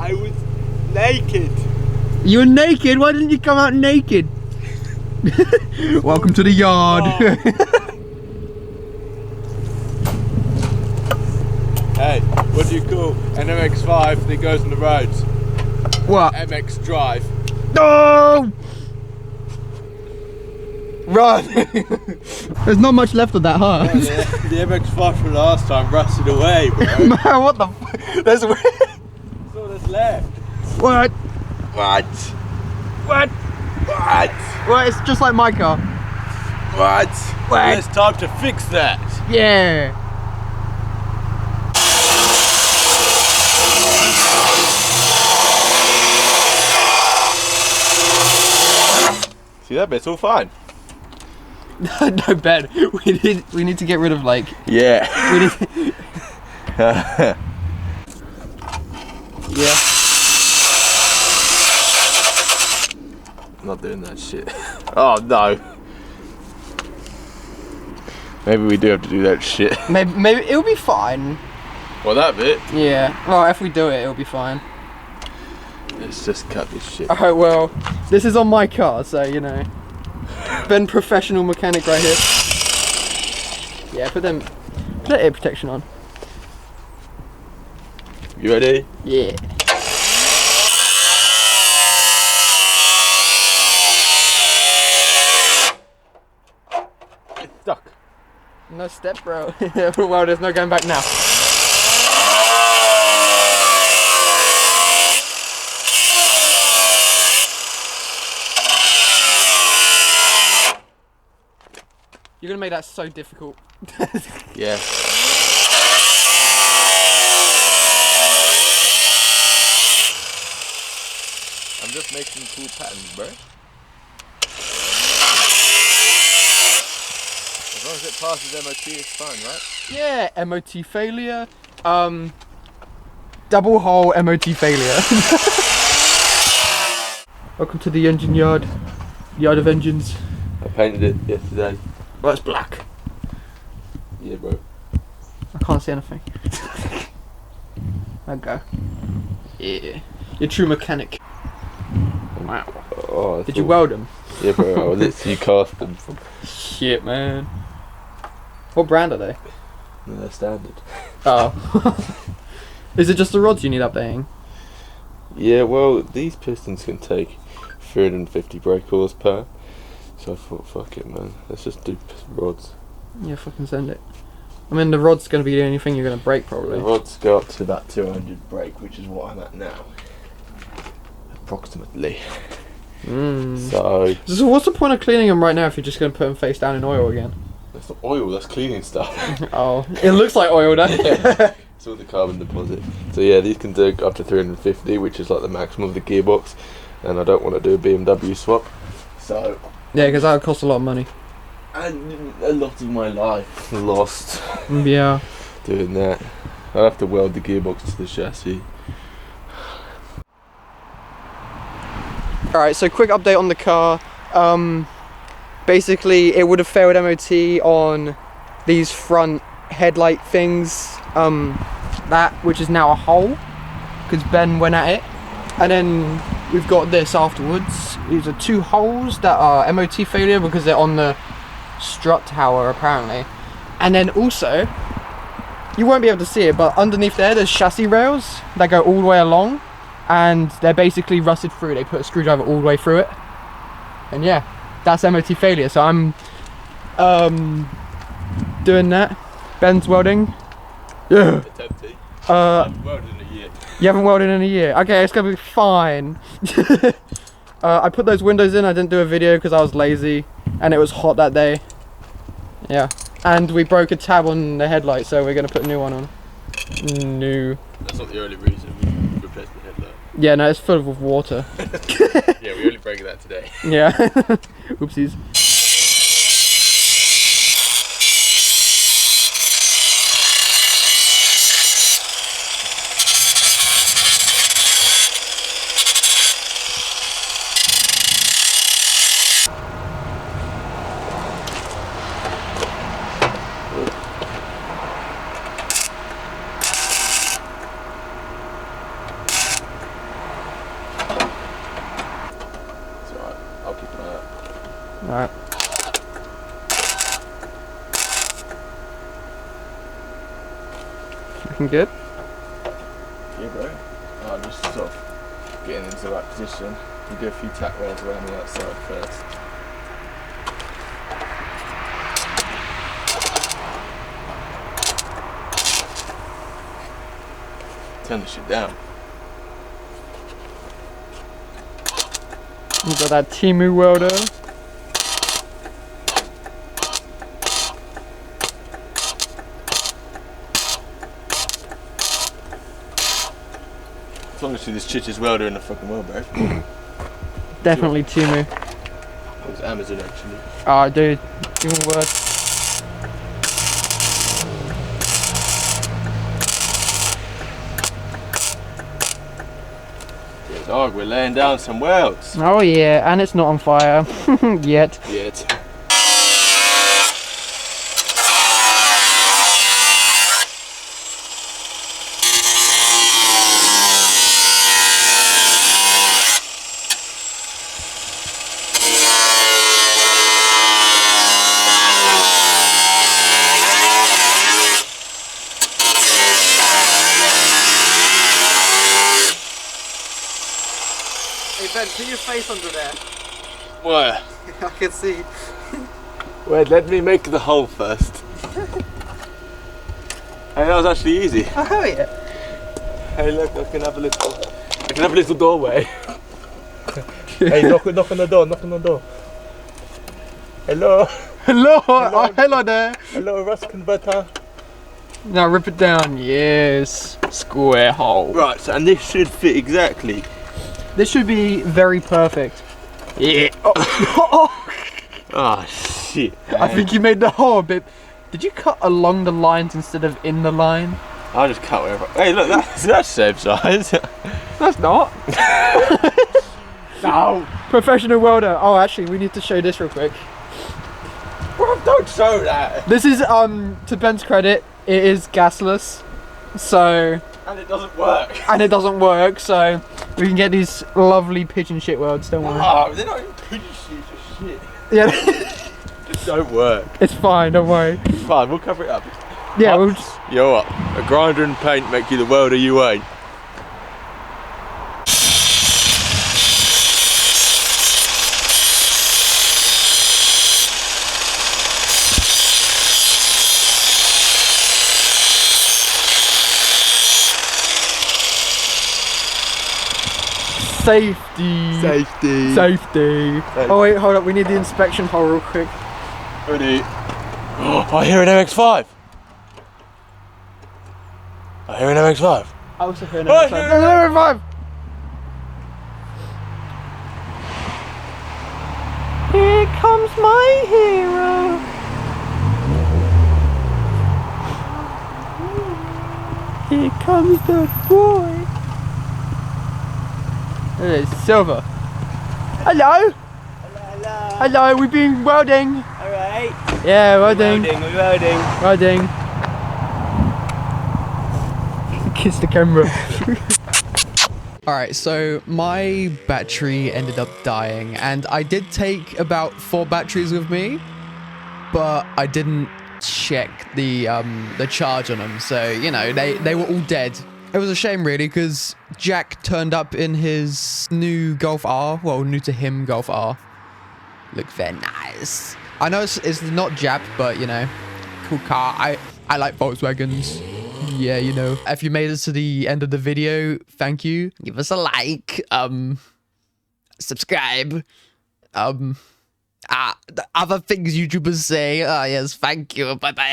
I was naked. You were naked? Why didn't you come out naked? Welcome to the yard. Hey, what do you call an Mx-5 that goes on the roads? What? MX Drive. No! Run! There's not much left of that, huh? Oh, the MX-5 from last time rusted away, bro. Man, what the f... There's... That's all that's left. What? What? What? What? Well, it's just like my car. What? What? Well, it's time to fix that. Yeah. See, that bit's all fine. No, Ben. We need to get rid of, like... Yeah. We need... Yeah. I'm not doing that shit. Oh no. Maybe we do have to do that shit. Maybe it'll be fine. Well, that bit. Yeah. Well, if we do it, it'll be fine. Let's just cut this shit. Alright, well, this is on my car, so, you know. Ben, professional mechanic right here. Yeah, put that ear protection on. You ready? Yeah. It's stuck. No step, bro. Well, there's no going back now. You're gonna make that so difficult. Yeah. I'm just making cool patterns, bro. As long as it passes MOT, it's fine, right? Yeah, MOT failure. Double hole MOT failure. Welcome to the engine yard. Yard of engines. I painted it yesterday. Well, it's black. Yeah, bro. I can't see anything. Okay. Yeah. You're a true mechanic. Wow. Oh, Did you weld them? Yeah, bro. I literally cast them from. Shit, man. What brand are they? No, they're standard. Oh. Is it just the rods you need updating? Yeah, well, these pistons can take 350 brake horsepower. So I thought, fuck it, man. Let's just do rods. Yeah, fucking send it. I mean, the rod's going to be the only thing you're going to break, probably. The rods go up to about 200 brake, which is what I'm at now. Approximately. So what's the point of cleaning them right now if you're just going to put them face down in oil again? that's not oil, that's cleaning stuff. Oh, it looks like oil, doesn't it? Yeah. It's all the carbon deposit. So yeah, these can do up to 350, which is like the maximum of the gearbox. And I don't want to do a BMW swap. So Yeah, because that would cost a lot of money. and a lot of my life lost Yeah. doing that. I'll have to weld the gearbox to the chassis. Alright, so quick update on the car. Basically, it would have failed MOT on these front headlight things. That, which is now a hole, because Ben went at it. And then we've got this afterwards. These are two holes that are MOT failure because they're on the strut tower, apparently. And then also, you won't be able to see it, but underneath there's chassis rails that go all the way along. And they're basically rusted through. They put a screwdriver all the way through it. And yeah, that's MOT failure. So I'm doing that. Ben's welding. Yeah. Attempting. I've welded in a year. You haven't welded in a year. Okay, it's gonna be fine. I put those windows in. I didn't do a video because I was lazy and it was hot that day. Yeah. And we broke a tab on the headlight, so we're gonna put a new one on. New. That's not the only reason we replaced the headlight. Yeah, no, it's full of water. Yeah, we only broke that today. Yeah. Oopsies. Alright. Looking good. Yeah, bro. I'm just sort of getting into the right position. You do a few tack welds around the outside first. Turn the shit down. We've got that Timu welder. As long as you this chich's welder in the fucking world, bro. Definitely Timu. It was Amazon actually. Oh, dude, even worse. Dog, we're laying down some welds. Oh yeah, and it's not on fire yet. Yet. Hey Ben, put your face under there. Where? I can see. Wait, let me make the hole first. Hey, that was actually easy. Oh yeah. Hey, look, I can have a little doorway. Hey, knock on the door, knock on the door. Hello. Hello, oh, hello there. Hello, rust converter. Now rip it down. Yes. Square hole. Right, so, and this should fit exactly. This should be very perfect. Yeah. Oh shit. I think you made the hole a bit. Did you cut along the lines instead of in the line? I'll just cut wherever. Hey, look, that's same size. That's not. No. Professional welder. Oh, actually, we need to show this real quick. Bro, don't show that. This is to Ben's credit, it is gasless. So. And it doesn't work. And it doesn't work, so we can get these lovely pigeon shit welds, don't worry. Oh, they're not even pigeon shit. Yeah. Just don't work. It's fine, don't worry. Fine, we'll cover it up. Yeah, we'll just... Yo, what? A grinder and paint make you the welder you ain't. Safety. Safety. Safety. Oh wait, hold up, we need the inspection hole real quick. Ready? Oh, I hear an Mx-5. I hear an Mx-5. I also hear an Oh, Mx-5. yeah. No, Mx-5! Here comes my hero. Here comes the boy. There's Silver. Hello. Hello. Hello, we've been welding. Alright. Yeah, welding. We're welding. Welding. Kiss the camera. Alright, so my battery ended up dying, and I did take about 4 batteries with me, but I didn't check the charge on them, so you know they were all dead. It was a shame really, because Jack turned up in his new Golf R, well, new to him Golf R. Looked very nice. I know it's not Jap, but you know, cool car. I like Volkswagens. Yeah, you know. If you made it to the end of the video, thank you. Give us a like. Subscribe. The other things YouTubers say. Yes, thank you. Bye bye.